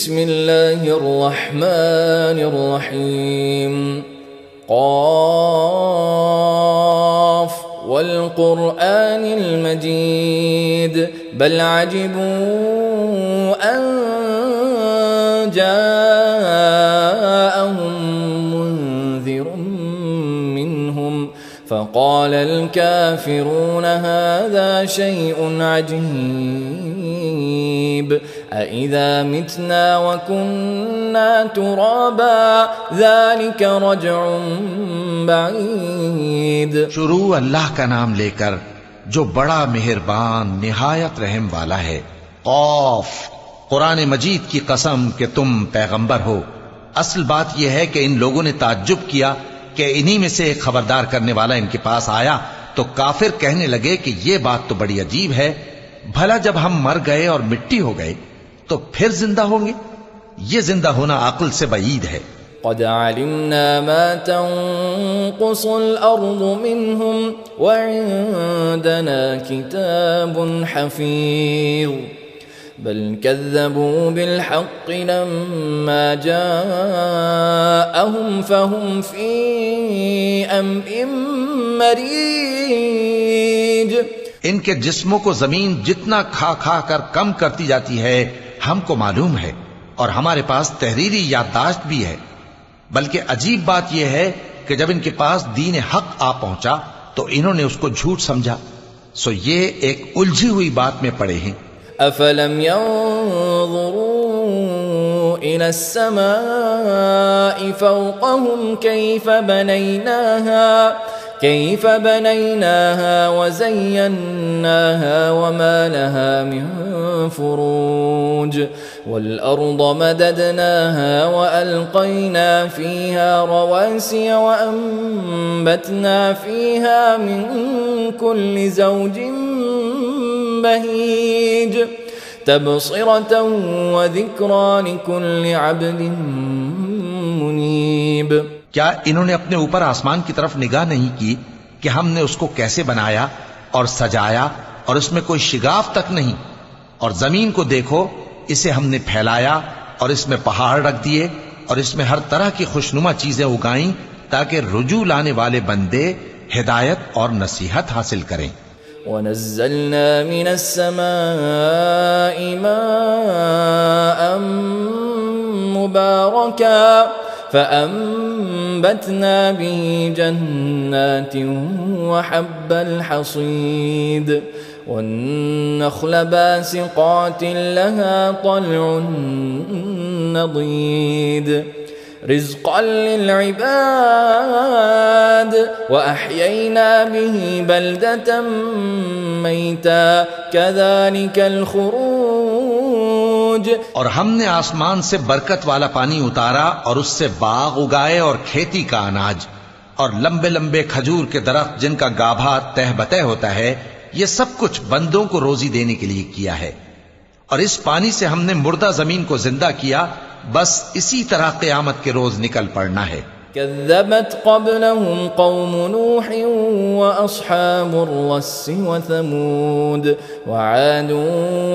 بسم الله الرحمن الرحيم قاف والقرآن المجيد بل عجبوا أن جاءهم منذر منهم فقال الكافرون هذا شيء عجيب أَإِذَا مِتْنَا وَكُنَّا تُرَابًا ذَلِكَ رَجْعٌ بَعِيدٌ۔ شروع اللہ کا نام لے کر جو بڑا مہربان نہایت رحم والا ہے۔ قاف، قرآن مجید کی قسم کہ تم پیغمبر ہو۔ اصل بات یہ ہے کہ ان لوگوں نے تعجب کیا کہ انہی میں سے ایک خبردار کرنے والا ان کے پاس آیا تو کافر کہنے لگے کہ یہ بات تو بڑی عجیب ہے، بھلا جب ہم مر گئے اور مٹی ہو گئے تو پھر زندہ ہوں گے؟ یہ زندہ ہونا عقل سے بعید ہے۔ قد علمنا ما تنقص الأرض منهم وعندنا كتاب حفيظ بل كذبوا بالحق لما جاءهم فهم في أمر مريج۔ ان کے جسموں کو زمین جتنا کھا کھا کر کم کرتی جاتی ہے ہم کو معلوم ہے، اور ہمارے پاس تحریری یادداشت بھی ہے۔ بلکہ عجیب بات یہ ہے کہ جب ان کے پاس دین حق آ پہنچا تو انہوں نے اس کو جھوٹ سمجھا، سو یہ ایک الجھی ہوئی بات میں پڑے ہیں۔ افلم ينظروا الى السماء فوقهم كيف بنيناها وزيناها وما لها من فروج والأرض مددناها وألقينا فيها رواسي وأنبتنا فيها من كل زوج بهيج تبصرة وذكرى لكل عبد منيب۔ کیا انہوں نے اپنے اوپر آسمان کی طرف نگاہ نہیں کی کہ ہم نے اس کو کیسے بنایا اور سجایا اور اس میں کوئی شگاف تک نہیں؟ اور زمین کو دیکھو، اسے ہم نے پھیلایا اور اس میں پہاڑ رکھ دیے اور اس میں ہر طرح کی خوشنما چیزیں اگائیں تاکہ رجوع لانے والے بندے ہدایت اور نصیحت حاصل کریں۔ وَنَزَّلْنَا مِنَ السَّمَاءِ مَاءً مُبَارَكًا فأنبتنا به جنات وحب الحصيد والنخل باسقات لها طلع نضيد رزقا للعباد وأحيينا به بلدة ميتا كذلك الخروج۔ اور ہم نے آسمان سے برکت والا پانی اتارا اور اس سے باغ اگائے اور کھیتی کا اناج اور لمبے لمبے کھجور کے درخت جن کا گابھا تہ بتہ ہوتا ہے، یہ سب کچھ بندوں کو روزی دینے کے لیے کیا ہے۔ اور اس پانی سے ہم نے مردہ زمین کو زندہ کیا، بس اسی طرح قیامت کے روز نکل پڑنا ہے۔ كذبت قبلهم قوم نوح وأصحاب الرس وثمود وعاد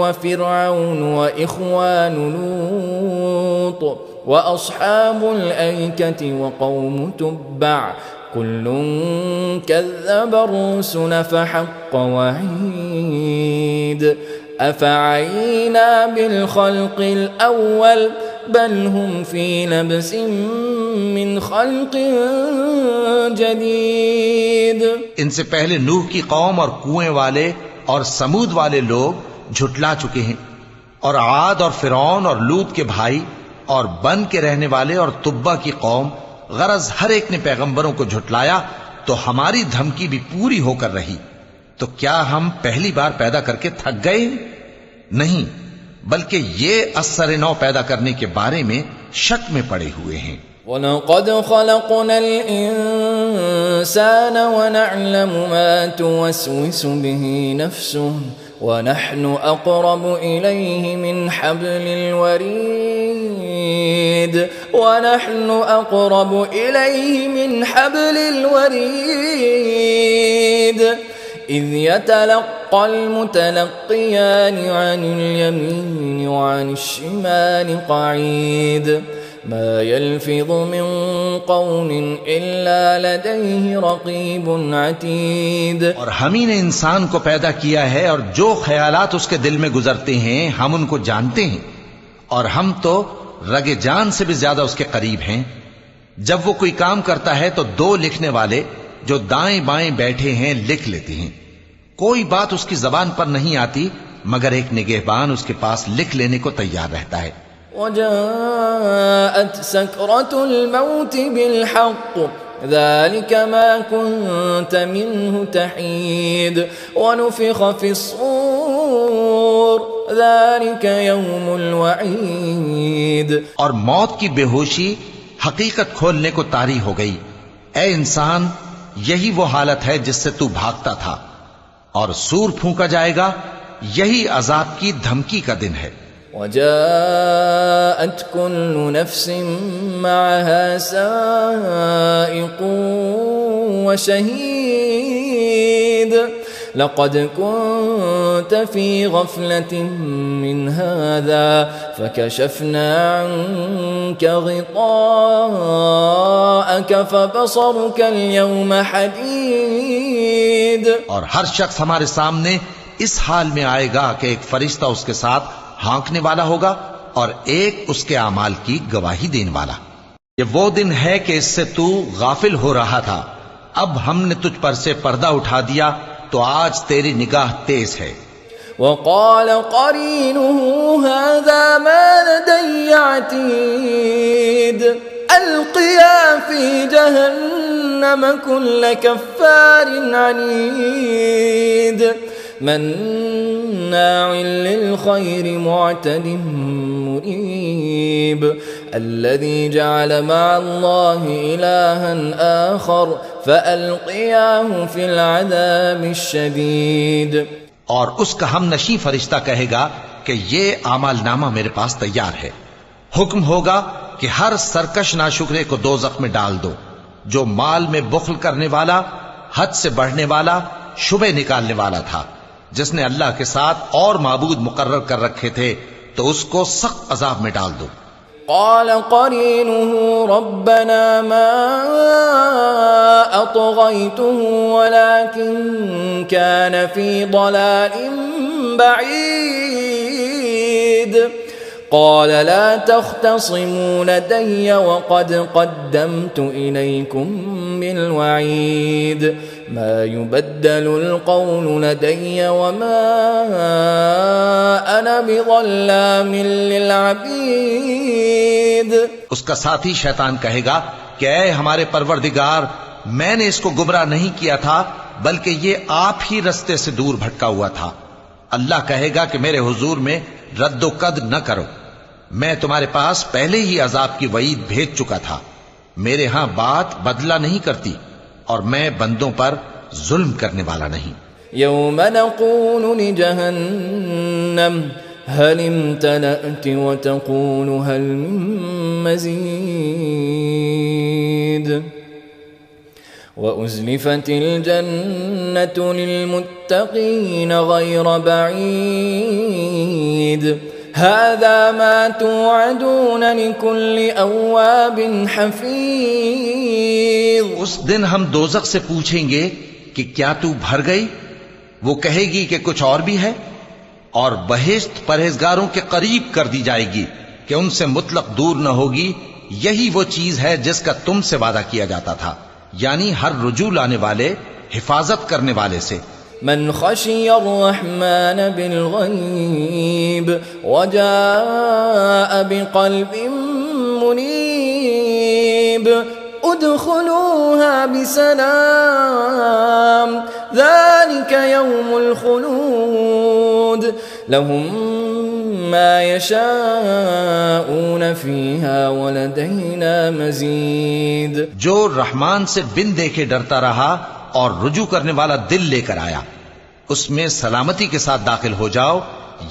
وفرعون وإخوان لوط وأصحاب الأيكة وقوم تبع كل كذب الرسل فحق وعيد أفعينا بالخلق الأول بل هم في لبس من خلق جدید۔ ان سے پہلے نوح کی قوم اور کنویں والے اور سمود والے لوگ جھٹلا چکے ہیں، اور عاد اور فرعون اور لوط کے بھائی اور بن کے رہنے والے اور تبا کی قوم، غرض ہر ایک نے پیغمبروں کو جھٹلایا تو ہماری دھمکی بھی پوری ہو کر رہی۔ تو کیا ہم پہلی بار پیدا کر کے تھک گئے؟ نہیں، بلکہ یہ اثر نو پیدا کرنے کے بارے میں شک میں پڑے ہوئے ہیں۔ وَلَقَدْ خَلَقْنَا الْإِنسَانَ وَنَعْلَمُ مَا تُوَسْوِسُ بِهِ نَفْسُهُ وَنَحْنُ أَقْرَبُ إِلَيْهِ مِنْ حَبْلِ الْوَرِيدِ إذ يتلقى المتلقيان عن اليمين وعن الشمال قعيد ما يلفظ من قول إلا لديه رقيب عتيد. اور ہم ہی نے انسان کو پیدا کیا ہے اور جو خیالات اس کے دل میں گزرتے ہیں ہم ان کو جانتے ہیں، اور ہم تو رگ جان سے بھی زیادہ اس کے قریب ہیں. جب وہ کوئی کام کرتا ہے تو دو لکھنے والے جو دائیں بائیں بیٹھے ہیں لکھ لیتے ہیں. کوئی بات اس کی زبان پر نہیں آتی مگر ایک نگہبان اس کے پاس لکھ لینے کو تیار رہتا ہے. وجاءت سكرة الموت بالحق ذلك ما كنت منه تحيد ونفخ في الصور ذلك يوم الوعيد. اور موت کی بے ہوشی حقیقت کھولنے کو طاری ہو گئی. اے انسان، یہی وہ حالت ہے جس سے تو بھاگتا تھا، اور سور پھونکا جائے گا، یہی عذاب کی دھمکی کا دن ہے. وجاءت كل نفس معها سائق وشهيد لقد كنت في غفلة من هذا فكشفنا عنك غطاءك فبصرك اليوم حديد. اور ہر شخص ہمارے سامنے اس حال میں آئے گا کہ ایک فرشتہ اس کے ساتھ ہانکنے والا ہوگا اور ایک اس کے اعمال کی گواہی دینے والا. یہ وہ دن ہے کہ اس سے تو غافل ہو رہا تھا، اب ہم نے تجھ پر سے پردہ اٹھا دیا تو آج تیری نگاہ تیز ہے. وقال قرينه هذا ما لدي عتيد القيا في جهنم كل كفار عنيد مناع للخير معتد مريب الذي جعل مع الله إلها آخر فألقياه في العذاب الشديد. اور اس کا ہم نشیں فرشتہ کہے گا کہ یہ اعمال نامہ میرے پاس تیار ہے. حکم ہوگا کہ ہر سرکش ناشکرے کو دوزخ میں ڈال دو، جو مال میں بخل کرنے والا، حد سے بڑھنے والا، شبہ نکالنے والا تھا، جس نے اللہ کے ساتھ اور معبود مقرر کر رکھے تھے، تو اس کو سخت عذاب میں ڈال دو. قال قرينه ربنا ما أطغيته ولكن كان في ضلال بعيد قال لا تختصموا لدي وقد قدمت إليكم بالوعيد ما يبدل القول لدي وما أنا بظلام للعبيد. اس کا ساتھی شیطان کہے گا کہ اے ہمارے پروردگار، میں نے اس کو گمراہ نہیں کیا تھا بلکہ یہ آپ ہی رستے سے دور بھٹکا ہوا تھا. اللہ کہے گا کہ میرے حضور میں رد و قد نہ کرو، میں تمہارے پاس پہلے ہی عذاب کی وعید بھیج چکا تھا. میرے ہاں بات بدلہ نہیں کرتی اور میں بندوں پر ظلم کرنے والا نہیں. يوم نقول لجهنم هل امتلأت وتقول هل من مزيد وأزلفت الجنة للمتقين غير بعيد هذا ما توعدون لكل أواب حفيظ. اس دن ہم دوزخ سے پوچھیں گے کہ کیا تو بھر گئی؟ وہ کہے گی کہ کچھ اور بھی ہے، اور بہشت پرہیزگاروں کے قریب کر دی جائے گی کہ ان سے مطلق دور نہ ہوگی. یہی وہ چیز ہے جس کا تم سے وعدہ کیا جاتا تھا، یعنی ہر رجوع لانے والے، حفاظت کرنے والے سے. من خشي الرحمن بالغيب وجاء بقلب منيب ادخلوها بسلام ذلك يوم الخلود لهم ما يشاءون فيها ولدينا مزيد. جو رحمان سے بن دیکھے ڈرتا رہا اور رجوع کرنے والا دل لے کر آیا، اس میں سلامتی کے ساتھ داخل ہو جاؤ.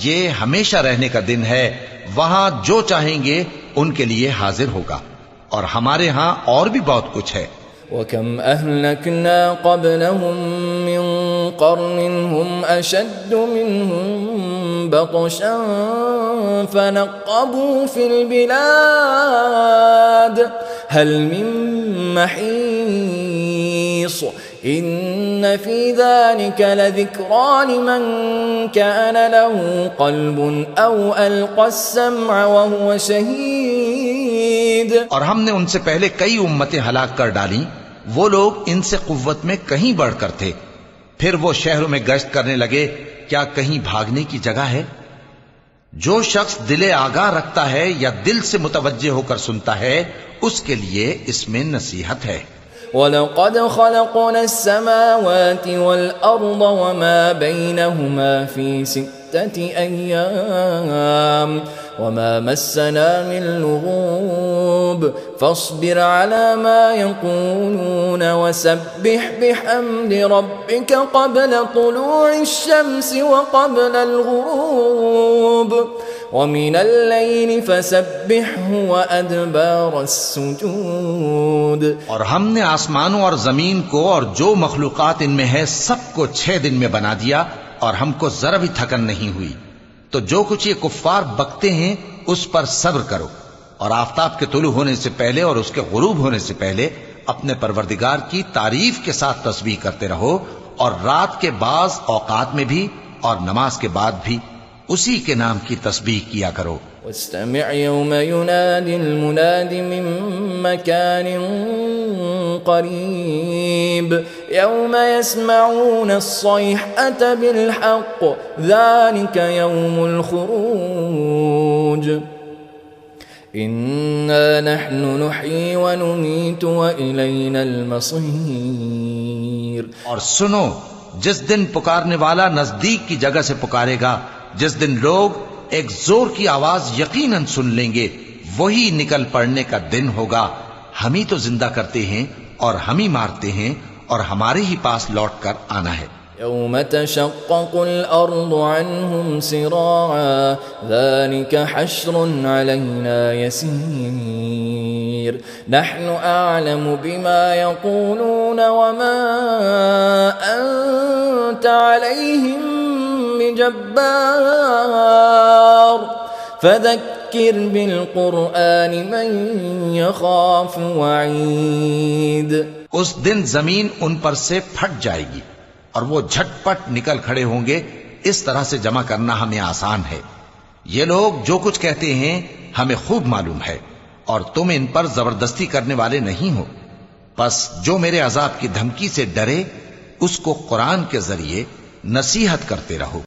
یہ ہمیشہ رہنے کا دن ہے، وہاں جو چاہیں گے ان کے لیے حاضر ہوگا، اور ہمارے ہاں اور بھی بہت کچھ ہے. وَكَمْ أَهْلَكْنَا قَبْلَهُمْ مِنْ قرن هم أشد منهم بطشا فنقبوا في البلاد هل من محيص إن في ذلك لذكرى لمن كان له قلب أو ألقى السمع وهو شهيد. اور ہم نے ان سے پہلے کئی امتیں ہلاک کر ڈالیں، وہ لوگ ان سے قوت میں کہیں بڑھ کر تھے. پھر وہ شہروں میں گشت کرنے لگے، کیا کہیں بھاگنے کی جگہ ہے؟ جو شخص دل آگاہ رکھتا ہے یا دل سے متوجہ ہو کر سنتا ہے، اس کے لیے اس میں نصیحت ہے. وَلَقَدْ خَلَقْنَا السَّمَاوَاتِ وَالْأَرْضَ وَمَا بَيْنَهُمَا فِي 6 أَيَّامٍ وَمَا مَسَّنَا مِن لُغُوبٍ فَاصْبِرْ عَلَى مَا يَقُولُونَ وَسَبِّحْ بِحَمْدِ رَبِّكَ قَبْلَ طُلُوعِ الشَّمْسِ وَقَبْلَ الْغُرُوبِ وَمِنَ اللَّيْلِ فَسَبِّحْهُ وَأَدْبَارَ السُّجُودِ. اور ہم نے آسمانوں اور زمین کو اور جو مخلوقات ان میں ہے سب کو 6 دن میں بنا دیا، اور ہم کو ذرا بھی تھکن نہیں ہوئی. تو جو کچھ یہ کفار بکتے ہیں اس پر صبر کرو، اور آفتاب کے طلوع ہونے سے پہلے اور اس کے غروب ہونے سے پہلے اپنے پروردگار کی تعریف کے ساتھ تسبیح کرتے رہو، اور رات کے بعض اوقات میں بھی اور نماز کے بعد بھی اسی کے نام کی تسبیح کیا کرو. واستمع يوم ينادي المناد من مكان قريب يوم يسمعون الصيحة بالحق ذلك يوم الخروج إنا نحن نحيي ونميت وإلينا المصير. اور سنو، جس دن پکارنے والا نزدیک کی جگہ سے پکارے گا، جس دن لوگ ایک زور کی آواز یقیناً سن لیں گے، وہی نکل پڑنے کا دن ہوگا. ہم ہی تو زندہ کرتے ہیں اور ہم ہی مارتے ہیں، اور ہمارے ہی پاس لوٹ کر آنا ہے. يوم تشقق الأرض عنهم سراعا ذلك حشر علينا يسير نحن أعلم بما يقولون وما أنت عليهم بجبار فذكر بالقرآن من يخاف وعيد. اس دن زمین ان پر سے پھٹ جائے گی اور وہ جھٹ پٹ نکل کھڑے ہوں گے. اس طرح سے جمع کرنا ہمیں آسان ہے. یہ لوگ جو کچھ کہتے ہیں ہمیں خوب معلوم ہے، اور تم ان پر زبردستی کرنے والے نہیں ہو. پس جو میرے عذاب کی دھمکی سے ڈرے اس کو قرآن کے ذریعے نصیحت کرتے رہو.